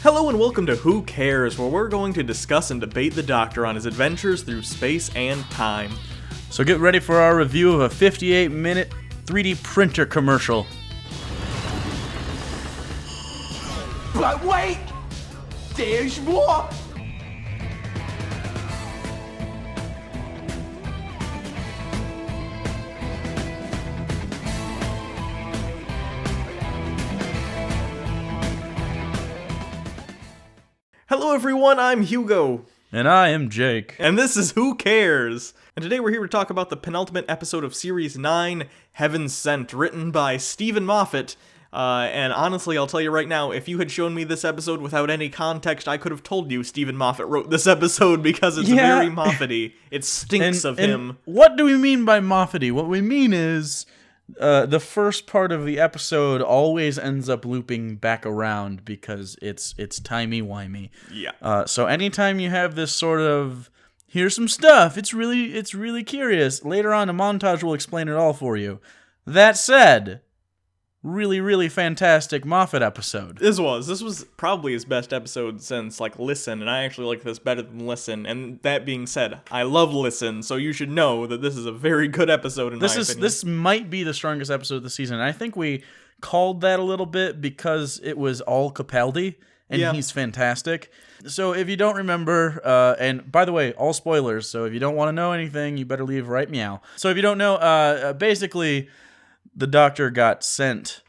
Hello and welcome to Who Cares, where we're going to discuss and debate the Doctor on his adventures through space and time. So get ready for our review of a 58-minute 3D printer commercial. But wait! There's more! Hello everyone, I'm Hugo. And I am Jake. And this is Who Cares? And today we're here to talk about the penultimate episode of Series 9, Heaven Sent, written by Stephen Moffat. And honestly, I'll tell you right now, if you had shown me this episode without any context, I could have told you Stephen Moffat wrote this episode because it's very Moffat-y. It stinks of him. What do we mean by Moffat-y? What we mean is the first part of the episode always ends up looping back around because it's timey-wimey. Yeah. So anytime you have this sort of, here's some stuff, it's really curious. Later on, a montage will explain it all for you. That said, really fantastic Moffat episode. This was probably his best episode since, Listen, and I actually like this better than Listen, and that being said, I love Listen, so you should know that this is a very good episode in my opinion. This might be the strongest episode of the season, and I think we called that a little bit because it was all Capaldi, and he's fantastic. So if you don't remember, and by the way, all spoilers, so if you don't want to know anything, you better leave right meow. So if you don't know, basically, the Doctor got sent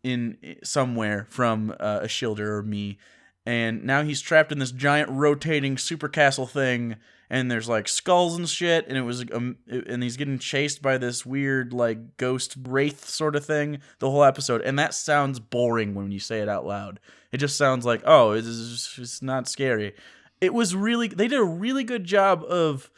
in somewhere from a Shielder or me, and now he's trapped in this giant rotating super castle thing, and there's skulls and shit, and and he's getting chased by this weird ghost wraith sort of thing the whole episode, and that sounds boring when you say it out loud. It just sounds like, oh, it's not scary. They did a really good job of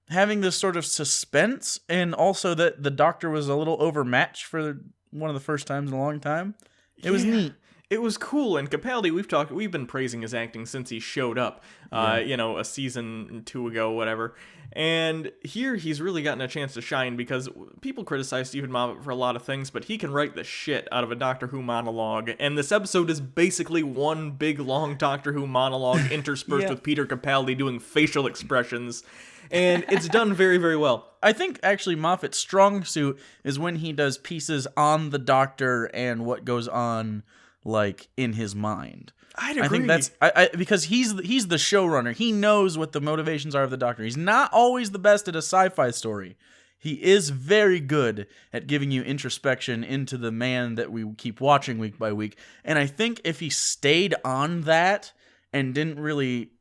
having this sort of suspense, and also that the Doctor was a little overmatched for one of the first times in a long time. It was neat. It was cool, and Capaldi, we've been praising his acting since he showed up, a season or two ago, whatever. And here he's really gotten a chance to shine because people criticize Stephen Moffat for a lot of things, but he can write the shit out of a Doctor Who monologue. And this episode is basically one big long Doctor Who monologue interspersed with Peter Capaldi doing facial expressions. And it's done very, very well. I think, actually, Moffat's strong suit is when he does pieces on the Doctor and what goes on, in his mind. I'd agree. I think that's... because he's the showrunner. He knows what the motivations are of the Doctor. He's not always the best at a sci-fi story. He is very good at giving you introspection into the man that we keep watching week by week. And I think if he stayed on that and didn't really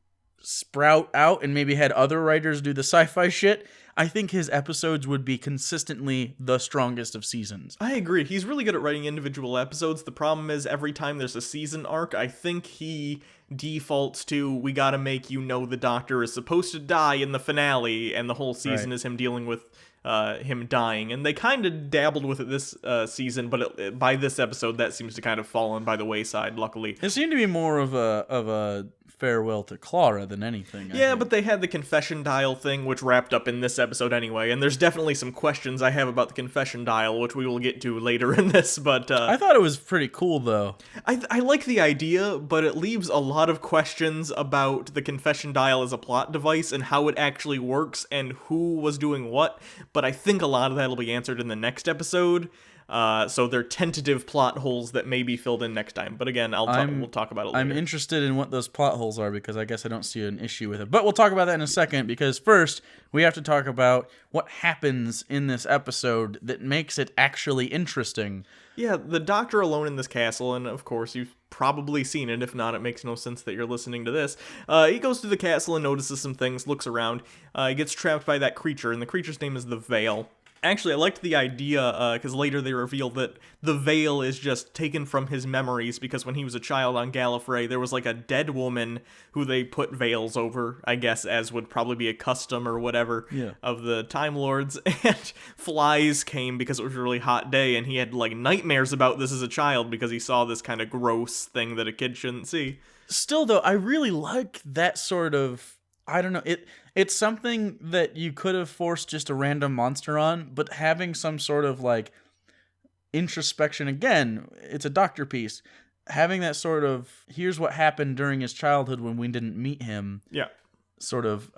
sprout out and maybe had other writers do the sci-fi shit, I think his episodes would be consistently the strongest of seasons. I agree. He's really good at writing individual episodes. The problem is every time there's a season arc, I think he defaults to, we gotta make the Doctor is supposed to die in the finale, and the whole season is him dealing with him dying. And they kind of dabbled with it this season, but by this episode, that seems to kind of fallen by the wayside, luckily. It seemed to be more of a farewell to Clara than anything. Yeah, but they had the confession dial thing, which wrapped up in this episode anyway, and there's definitely some questions I have about the confession dial, which we will get to later in this, but... I thought it was pretty cool, though. I like the idea, but it leaves a lot of questions about the confession dial as a plot device and how it actually works and who was doing what, but I think a lot of that will be answered in the next episode. So they're tentative plot holes that may be filled in next time. But again, we'll talk about it later. I'm interested in what those plot holes are because I guess I don't see an issue with it. But we'll talk about that in a second because first we have to talk about what happens in this episode that makes it actually interesting. Yeah, the Doctor alone in this castle, and of course you've probably seen it. If not, it makes no sense that you're listening to this. He goes to the castle and notices some things, looks around. He gets trapped by that creature, and the creature's name is the Veil. Actually, I liked the idea, because later they reveal that the veil is just taken from his memories, because when he was a child on Gallifrey, there was a dead woman who they put veils over, I guess, as would probably be a custom or whatever of the Time Lords, and flies came because it was a really hot day, and he had, nightmares about this as a child, because he saw this kind of gross thing that a kid shouldn't see. Still, though, I really like that sort of... I don't know, it's something that you could have forced just a random monster on, but having some sort of introspection, again, it's a Doctor piece. having that sort of, here's what happened during his childhood when we didn't meet him. Yeah. Sort of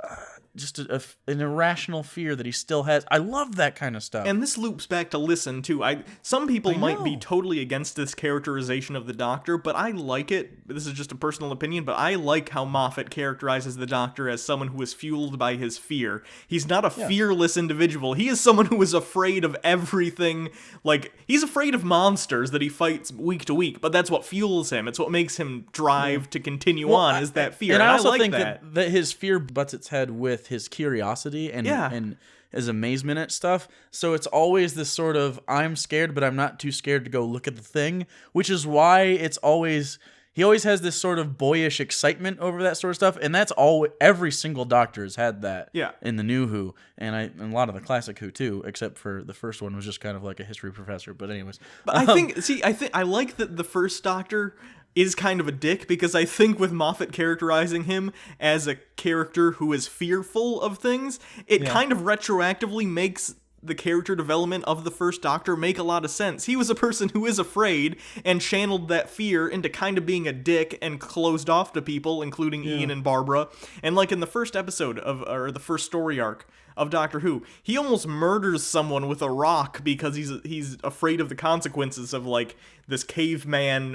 just an irrational fear that he still has. I love that kind of stuff. And this loops back to Listen, too. Some people might be know. totally against this characterization of the Doctor, but I like it. This is just a personal opinion, but I like how Moffat characterizes the Doctor as someone who is fueled by his fear. He's not a fearless individual. He is someone who is afraid of everything. Like, he's afraid of monsters that he fights week to week, but that's what fuels him. It's what makes him drive to continue on, is that fear. And I also like think that his fear butts its head with his curiosity and his amazement at stuff. So it's always this sort of, I'm scared, but I'm not too scared to go look at the thing, which is why he always has this sort of boyish excitement over that sort of stuff. And that's every single Doctor has had that in the new Who. And a lot of the classic Who too, except for the first one was just kind of like a history professor. But anyways. But I like that the first Doctor is kind of a dick, because I think with Moffat characterizing him as a character who is fearful of things, it kind of retroactively makes the character development of the first Doctor make a lot of sense. He was a person who is afraid and channeled that fear into kind of being a dick and closed off to people, including Ian and Barbara. And like in the first episode or the first story arc of Doctor Who, he almost murders someone with a rock because he's afraid of the consequences of like this caveman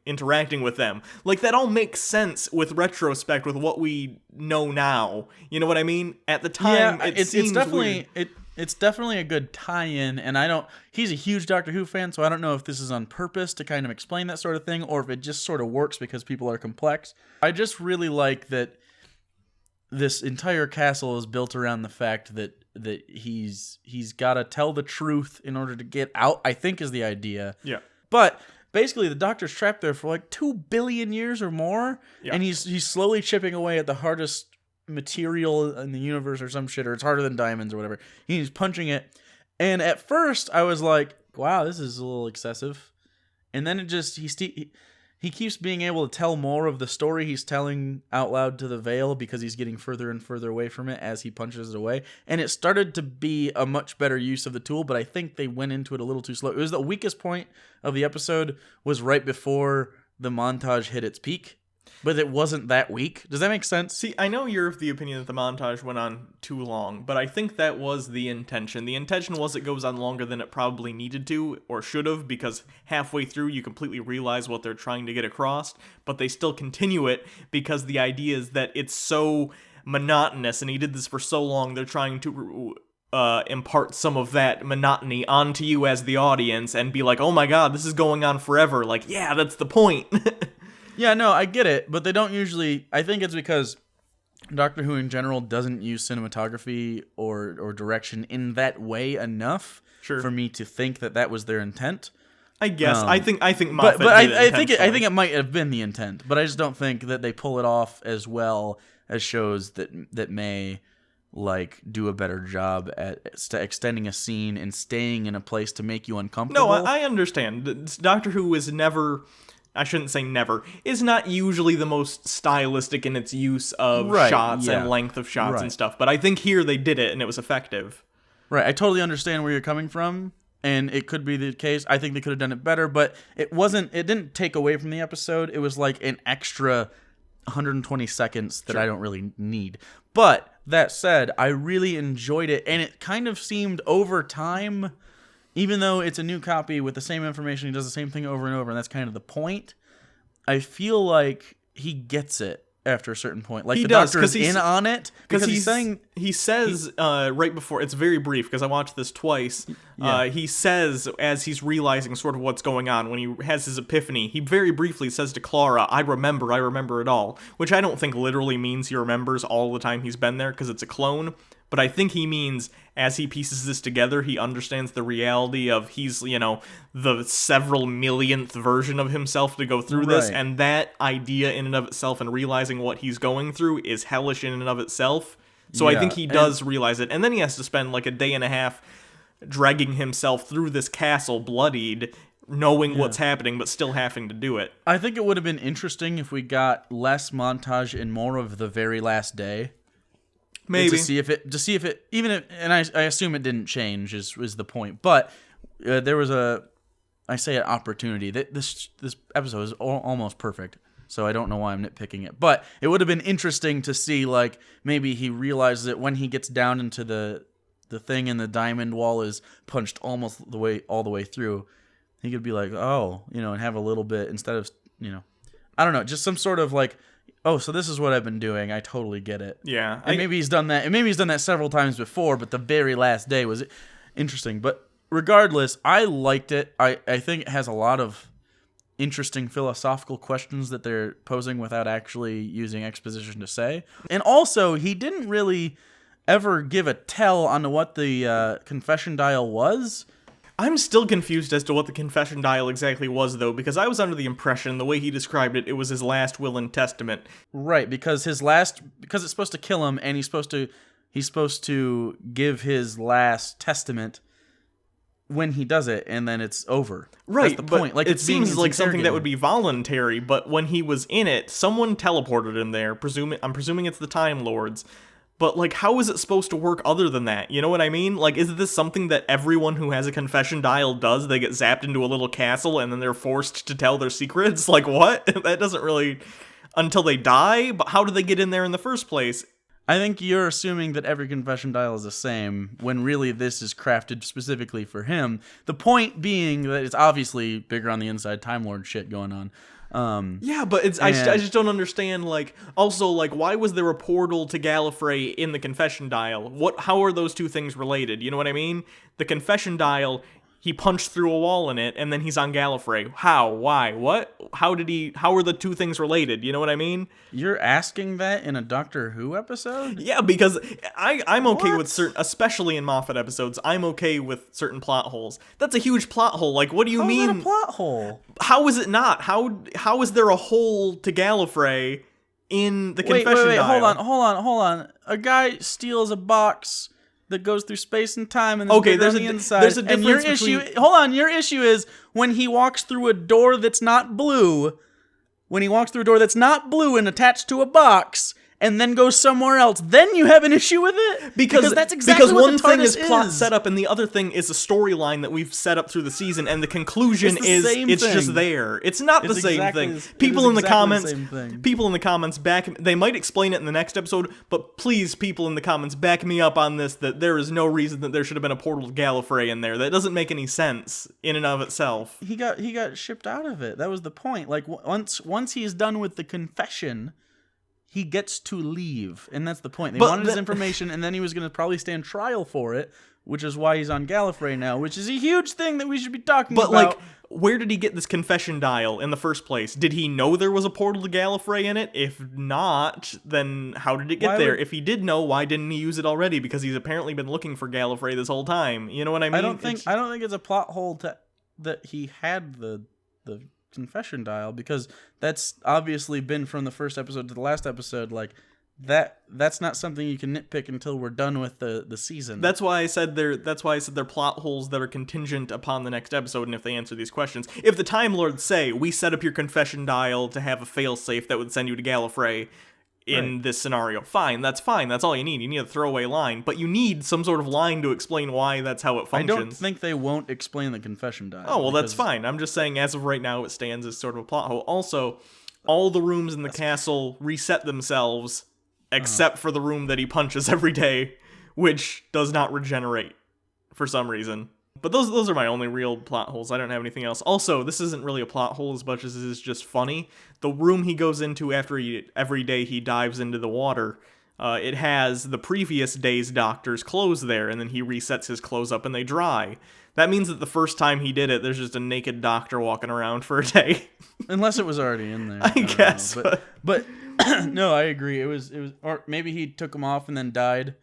interacting with them. Like, that all makes sense with retrospect with what we know now. You know what I mean? At the time, it seems definitely weird. It's definitely a good tie-in, and he's a huge Doctor Who fan, so I don't know if this is on purpose to kind of explain that sort of thing, or if it just sort of works because people are complex. I just really like that this entire castle is built around the fact that he's got to tell the truth in order to get out, I think is the idea. Yeah. But basically the Doctor's trapped there for like 2 billion years or more, and he's slowly chipping away at the hardest material in the universe or some shit, or it's harder than diamonds or whatever. He's punching it, and at first I was like, wow, this is a little excessive. And then he keeps being able to tell more of the story he's telling out loud to the veil, because he's getting further and further away from it as he punches it away. And it started to be a much better use of the tool, but I think they went into it a little too slow. It was the weakest point of the episode was right before the montage hit its peak, but it wasn't that weak. Does that make sense? See, I know you're of the opinion that the montage went on too long, but I think that was the intention. The intention was it goes on longer than it probably needed to, or should have, because halfway through you completely realize what they're trying to get across, but they still continue it because the idea is that it's so monotonous, and he did this for so long, they're trying to impart some of that monotony onto you as the audience and be like, oh my god, this is going on forever. Like, yeah, that's the point. Yeah, no, I get it, but they don't usually. I think it's because Doctor Who in general doesn't use cinematography or direction in that way enough for me to think that was their intent. I guess I think Moffat but did it I think it might have been the intent, but I just don't think that they pull it off as well as shows that may like do a better job at extending a scene and staying in a place to make you uncomfortable. No, I understand. Doctor Who is never. I shouldn't say never, is not usually the most stylistic in its use of shots and length of shots and stuff. But I think here they did it and it was effective. Right, I totally understand where you're coming from, and it could be the case. I think they could have done it better, but it didn't take away from the episode. It was like an extra 120 seconds that I don't really need. But that said, I really enjoyed it, and it kind of seemed over time, even though it's a new copy with the same information, he does the same thing over and over, and that's kind of the point. I feel like he gets it after a certain point. Like, the Doctor is in on it, because he says right before, it's very brief because I watched this twice. He says, as he's realizing sort of what's going on, when he has his epiphany, he very briefly says to Clara, I remember it all, which I don't think literally means he remembers all the time he's been there, because it's a clone. But I think he means, as he pieces this together, he understands the reality of he's, the several millionth version of himself to go through this, and that idea in and of itself and realizing what he's going through is hellish in and of itself. So I think he does realize it, and then he has to spend like a day and a half dragging himself through this castle bloodied, knowing what's happening, but still having to do it. I think it would have been interesting if we got less montage and more of the very last day. Maybe to see if it, and I assume it didn't change is the point. But there was I say an opportunity. This episode is almost perfect, so I don't know why I'm nitpicking it. But it would have been interesting to see, like, maybe he realizes it when he gets down into the thing and the diamond wall is punched almost all the way through. He could be like, oh, and have a little bit instead of, I don't know, just some sort of like, oh, so this is what I've been doing. I totally get it. Yeah. And maybe he's done that. And maybe he's done that several times before, but the very last day was interesting. But regardless, I liked it. I think it has a lot of interesting philosophical questions that they're posing without actually using exposition to say. And also, he didn't really ever give a tell on what the confession dial was. I'm still confused as to what the confession dial exactly was, though, because I was under the impression, the way he described it, it was his last will and testament. Right, because because it's supposed to kill him, and he's supposed to give his last testament when he does it, and then it's over. Right, that's the point. Like, it seems like something that would be voluntary, but when he was in it, someone teleported him there. I'm presuming it's the Time Lords. But, like, how is it supposed to work other than that? You know what I mean? Like, is this something that everyone who has a confession dial does? They get zapped into a little castle and then they're forced to tell their secrets? Like, what? That doesn't really... Until they die? But how do they get in there in the first place? I think you're assuming that every confession dial is the same, when really this is crafted specifically for him. The point being that it's obviously bigger on the inside, Time Lord shit going on. Yeah, but I just don't understand, like, also, like, why was there a portal to Gallifrey in the confession dial? How are those two things related? You know what I mean? The confession dial, he punched through a wall in it, and then he's on Gallifrey. How? Why? What? How are the two things related? You know what I mean? You're asking that in a Doctor Who episode? Yeah, because I'm okay with certain, especially in Moffat episodes, I'm okay with certain plot holes. That's a huge plot hole. Like, what do you mean? How's that a plot hole? How is it not? How is there a hole to Gallifrey in the confession dial? Hold on. A guy steals a box that goes through space and time, and there's there's on the inside. There's a difference Your issue is when he walks through a door that's not blue. When he walks through a door that's not blue and attached to a box, and then goes somewhere else, then you have an issue with it? Because that's exactly what one the TARDIS thing is plot setup, and the other thing is a storyline that we've set up through the season, and the conclusion it's just there. It's not the same thing. People in the comments they might explain it in the next episode, but please, people in the comments, back me up on this, that there is no reason that there should have been a portal to Gallifrey in there. That doesn't make any sense in and of itself. He got shipped out of it. That was the point. Like, once he's done with the confession, he gets to leave, and that's the point. They wanted his information, and then he was going to probably stand trial for it, which is why he's on Gallifrey now, which is a huge thing that we should be talking about. But, like, where did he get this confession dial in the first place? Did he know there was a portal to Gallifrey in it? If not, then how did it get there? If he did know, why didn't he use it already? Because he's apparently been looking for Gallifrey this whole time. You know what I mean? I don't think it's a plot hole that he had the confession dial, because that's obviously been from the first episode to the last episode. Like, that's not something you can nitpick until we're done with the season. That's why I said they're plot holes that are contingent upon the next episode, and if they answer these questions. If the Time Lords say, we set up your confession dial to have a failsafe that would send you to Gallifrey in this scenario, fine, that's all you need. You need a throwaway line, but you need some sort of line to explain why that's how it functions. I don't think they won't explain the confession dial. Oh, well, that's fine. I'm just saying, as of right now, it stands as sort of a plot hole. Also, all the rooms in the castle reset themselves, except for the room that he punches every day, which does not regenerate for some reason. But those are my only real plot holes. I don't have anything else. Also, this isn't really a plot hole as much as it is just funny. The room he goes into every day he dives into the water, it has the previous day's doctor's clothes there, and then he resets his clothes up and they dry. That means that the first time he did it, there's just a naked doctor walking around for a day. Unless it was already in there. I guess. But no, I agree. It was, or maybe he took them off and then died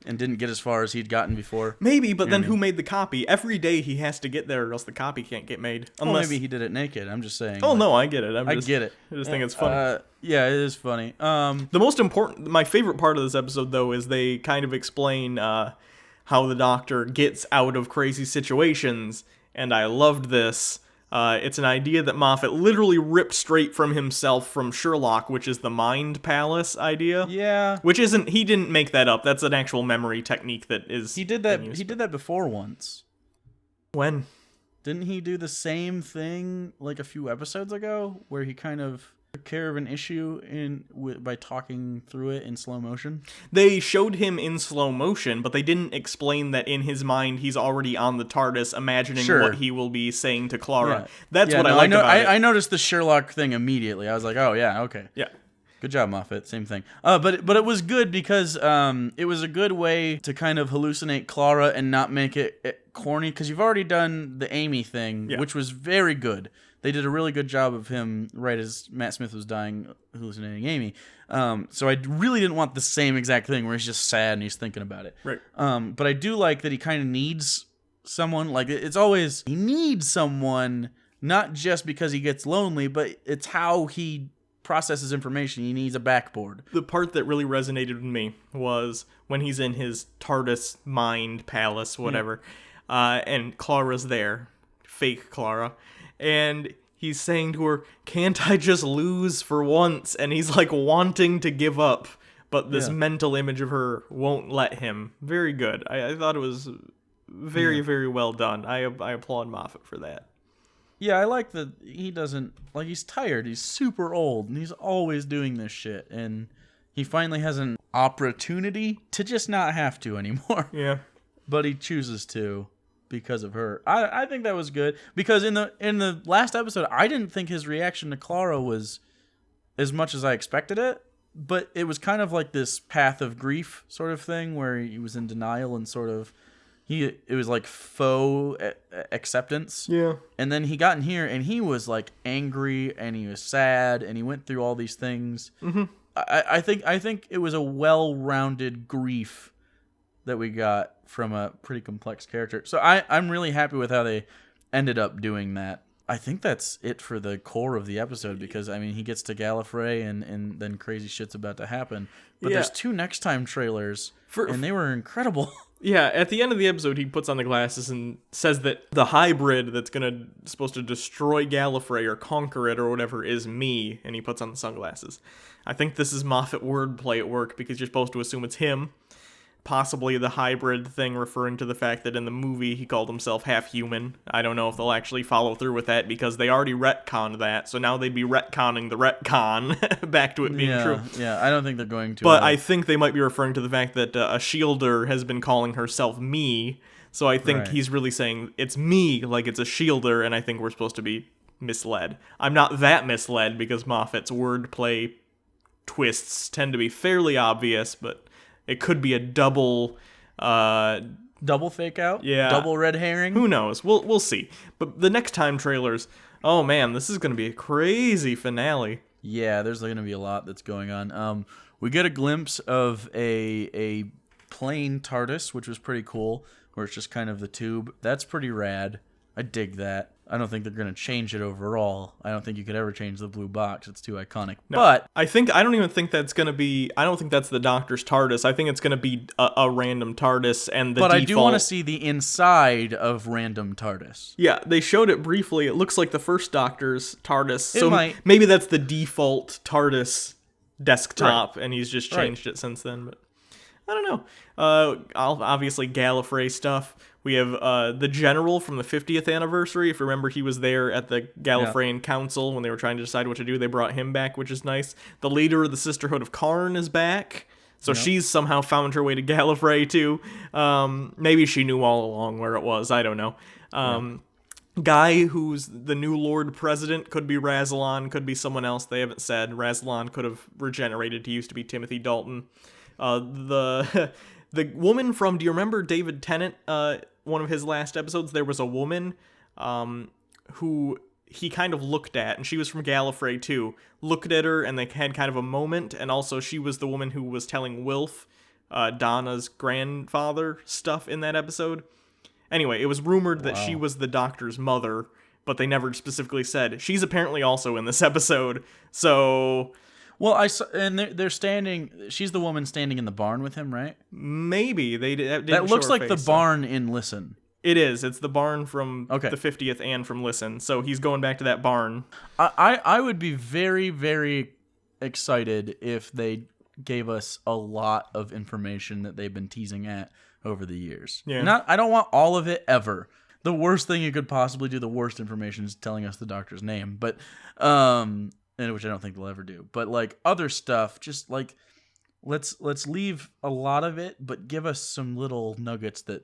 and didn't get as far as he'd gotten before. Maybe, but then who made the copy? Every day he has to get there or else the copy can't get made. Unless maybe he did it naked. I'm just saying. Oh, no, I get it. I get it. I just think it's funny. Yeah, it is funny. My favorite part of this episode, though, is they kind of explain how the Doctor gets out of crazy situations, and I loved this. It's an idea that Moffat literally ripped straight from himself from Sherlock, which is the Mind Palace idea. Yeah. Which isn't, he didn't make that up. That's an actual memory technique that is. He did that before once. When? Didn't he do the same thing like a few episodes ago, where he kind of took care of an issue by talking through it in slow motion? They showed him in slow motion, but they didn't explain that in his mind he's already on the TARDIS, imagining what he will be saying to Clara. That's what I liked about it. I noticed the Sherlock thing immediately. I was like, oh yeah, okay. Yeah. Good job, Moffat. Same thing. But it was good because it was a good way to kind of hallucinate Clara and not make it corny, because you've already done the Amy thing, which was very good. They did a really good job of him right as Matt Smith was dying, hallucinating Amy. So I really didn't want the same exact thing where he's just sad and he's thinking about it. Right. But I do like that he kind of needs someone. Like, it's always, he needs someone, not just because he gets lonely, but it's how he processes information. He needs a backboard. The part that really resonated with me was when he's in his TARDIS mind palace, whatever, and Clara's there, fake Clara, and he's saying to her, "Can't I just lose for once?" And he's like wanting to give up, but this mental image of her won't let him. Very good. I thought it was very, very well done. I applaud Moffat for that. Yeah, I like that he doesn't, like, he's tired, he's super old, and he's always doing this shit, and he finally has an opportunity to just not have to anymore. Yeah. But he chooses to because of her. I think that was good, because in the last episode, I didn't think his reaction to Clara was as much as I expected it, but it was kind of like this path of grief sort of thing where he was in denial and sort of, it was like faux acceptance. Yeah. And then he got in here and he was like angry and he was sad and he went through all these things. Mm-hmm. I think it was a well-rounded grief that we got from a pretty complex character. So I'm really happy with how they ended up doing that. I think that's it for the core of the episode, because I mean, he gets to Gallifrey and then crazy shit's about to happen. But there's 2 next time trailers and they were incredible. Yeah, at the end of the episode, he puts on the glasses and says that the hybrid that's supposed to destroy Gallifrey or conquer it or whatever is me, and he puts on the sunglasses. I think this is Moffat wordplay at work, because you're supposed to assume it's him. Possibly the hybrid thing referring to the fact that in the movie he called himself half human. I don't know if they'll actually follow through with that, because they already retconned that, so now they'd be retconning the retcon back to it being true. Yeah, I don't think they're going to. But I think they might be referring to the fact that a shielder has been calling herself me, so I think he's really saying it's me, like it's a shielder, and I think we're supposed to be misled. I'm not that misled, because Moffat's wordplay twists tend to be fairly obvious, but it could be a double fake out? Yeah. Double red herring? Who knows? We'll see. But the next time trailers, oh man, this is going to be a crazy finale. Yeah, there's going to be a lot that's going on. We get a glimpse of a plain TARDIS, which was pretty cool, where it's just kind of the tube. That's pretty rad. I dig that. I don't think they're going to change it overall. I don't think you could ever change the blue box. It's too iconic. No, but I don't even think that's going to be, I don't think that's the Doctor's TARDIS. I think it's going to be a random TARDIS and the default. But I do want to see the inside of random TARDIS. Yeah, they showed it briefly. It looks like the first Doctor's TARDIS. It might. Maybe that's the default TARDIS desktop, and he's just changed it since then. But I don't know. Obviously Gallifrey stuff. We have the general from the 50th anniversary. If you remember, he was there at the Gallifreyan Council when they were trying to decide what to do. They brought him back, which is nice. The leader of the Sisterhood of Karn is back. So she's somehow found her way to Gallifrey, too. Maybe she knew all along where it was. I don't know. Guy, who's the new Lord President, could be Rassilon, could be someone else. They haven't said. Rassilon could have regenerated. He used to be Timothy Dalton. The woman from, do you remember David Tennant, one of his last episodes? There was a woman who he kind of looked at, and she was from Gallifrey too, looked at her, and they had kind of a moment, and also she was the woman who was telling Wilf, Donna's grandfather, stuff in that episode. Anyway, it was rumored that she was the Doctor's mother, but they never specifically said. She's apparently also in this episode, so... Well, I saw, and they're standing. She's the woman standing in the barn with him, right? Maybe they didn't. That looks like the face, barn in Listen. It is. It's the barn from the 50th and from Listen. So he's going back to that barn. I would be very, very excited if they gave us a lot of information that they've been teasing at over the years. Yeah. I don't want all of it ever. the worst thing you could possibly do, the worst information is telling us the doctor's name, but and which I don't think they'll ever do. But like other stuff, just like let's leave a lot of it, but give us some little nuggets that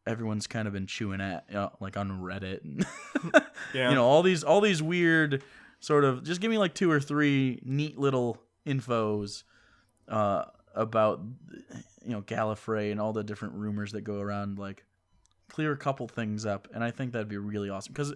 everyone's kind of been chewing at, like on Reddit and Yeah. all these weird sort of, just give me like 2 or 3 neat little infos about Gallifrey and all the different rumors that go around, like clear a couple things up, and I think that'd be really awesome, because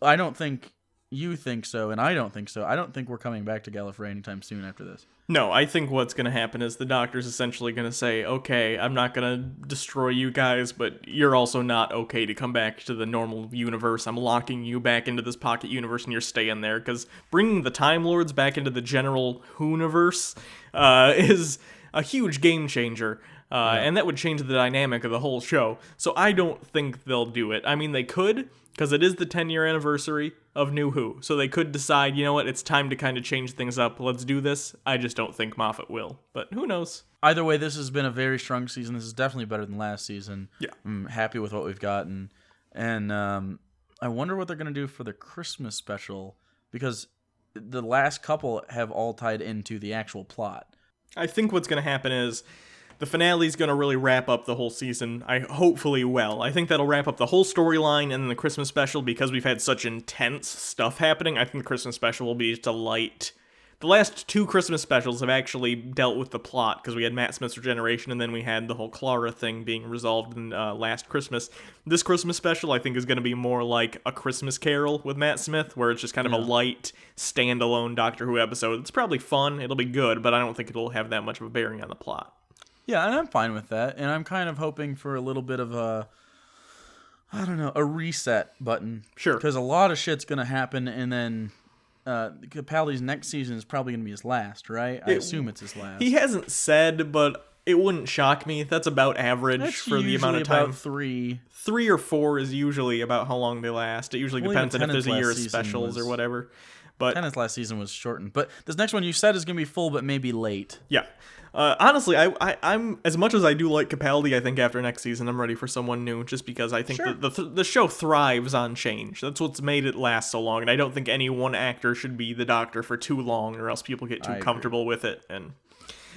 I don't think you think so, and I don't think so. I don't think we're coming back to Gallifrey anytime soon after this. No, I think what's going to happen is the Doctor's essentially going to say, okay, I'm not going to destroy you guys, but you're also not okay to come back to the normal universe. I'm locking you back into this pocket universe, and you're staying there, because bringing the Time Lords back into the general Who-universe is a huge game changer. And that would change the dynamic of the whole show. So I don't think they'll do it. I mean, they could, because it is the 10-year anniversary of New Who. So they could decide, you know what, it's time to kind of change things up. Let's do this. I just don't think Moffat will. But who knows? Either way, this has been a very strong season. This is definitely better than last season. Yeah. I'm happy with what we've gotten. And I wonder what they're going to do for the Christmas special, because the last couple have all tied into the actual plot. I think what's going to happen is the finale's going to really wrap up the whole season. Hopefully well. I think that'll wrap up the whole storyline, and then the Christmas special, because we've had such intense stuff happening, I think the Christmas special will be just a light. The last 2 Christmas specials have actually dealt with the plot, because we had Matt Smith's regeneration, and then we had the whole Clara thing being resolved in last Christmas. This Christmas special, I think, is going to be more like A Christmas Carol with Matt Smith, where it's just kind of a light, standalone Doctor Who episode. It's probably fun, it'll be good, but I don't think it'll have that much of a bearing on the plot. Yeah, and I'm fine with that. And I'm kind of hoping for a little bit of a reset button. Sure. Because a lot of shit's going to happen, and then Capaldi's next season is probably going to be his last, right? I assume it's his last. He hasn't said, but it wouldn't shock me. That's about average for the amount of time. About 3. 3 or 4 is usually about how long they last. It usually depends on if there's a year of season specials or whatever. But Tennant's last season was shortened. But this next one you said is going to be full, but maybe late. Yeah. Honestly, I'm as much as I do like Capaldi, I think after next season I'm ready for someone new, just because I think the show thrives on change. That's what's made it last so long, and I don't think any one actor should be the Doctor for too long, or else people get too comfortable with it, and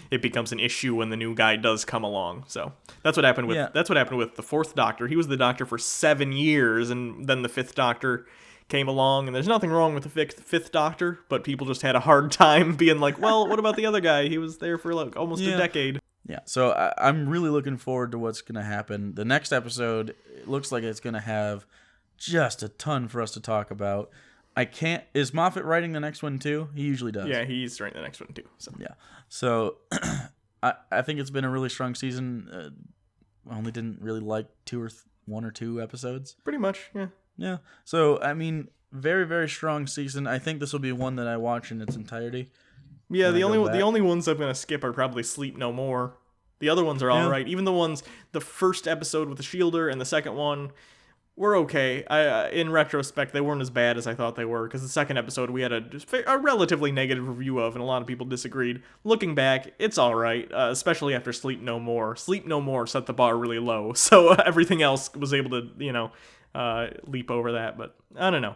it becomes an issue when the new guy does come along. So that's what happened with that's what happened with the 4th Doctor. He was the Doctor for 7 years, and then the 5th Doctor came along, and there's nothing wrong with the fifth Doctor, but people just had a hard time being like, well, what about the other guy? He was there for like almost a decade. Yeah, so I'm really looking forward to what's going to happen. The next episode, it looks like it's going to have just a ton for us to talk about. Is Moffat writing the next one too? He usually does. Yeah, he's writing the next one too. So I think it's been a really strong season. I only didn't really like 1 or 2 episodes. Pretty much, yeah. Yeah. So, I mean, very, very strong season. I think this will be one that I watch in its entirety. Yeah, the only ones I'm going to skip are probably Sleep No More. The other ones are all right. Even the first episode with the Shielder and the second one were okay. In retrospect, they weren't as bad as I thought they were, because the second episode we had a relatively negative review of, and a lot of people disagreed. Looking back, it's all right, especially after Sleep No More. Sleep No More set the bar really low, so everything else was able to, leap over that, but I don't know.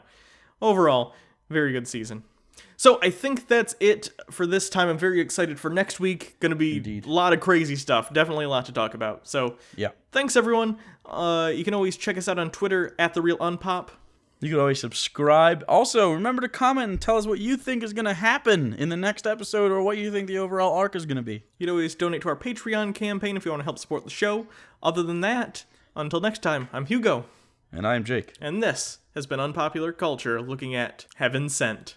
Overall, very good season. So I think that's it for this time. I'm very excited for next week. Going to be a lot of crazy stuff. Definitely a lot to talk about. So yeah, thanks everyone. You can always check us out on Twitter @TheRealUnpop. You can always subscribe. Also, remember to comment and tell us what you think is going to happen in the next episode, or what you think the overall arc is going to be. You can always donate to our Patreon campaign if you want to help support the show. Other than that, until next time, I'm Hugo. And I'm Jake. And this has been Unpopular Culture, looking at Heaven Sent.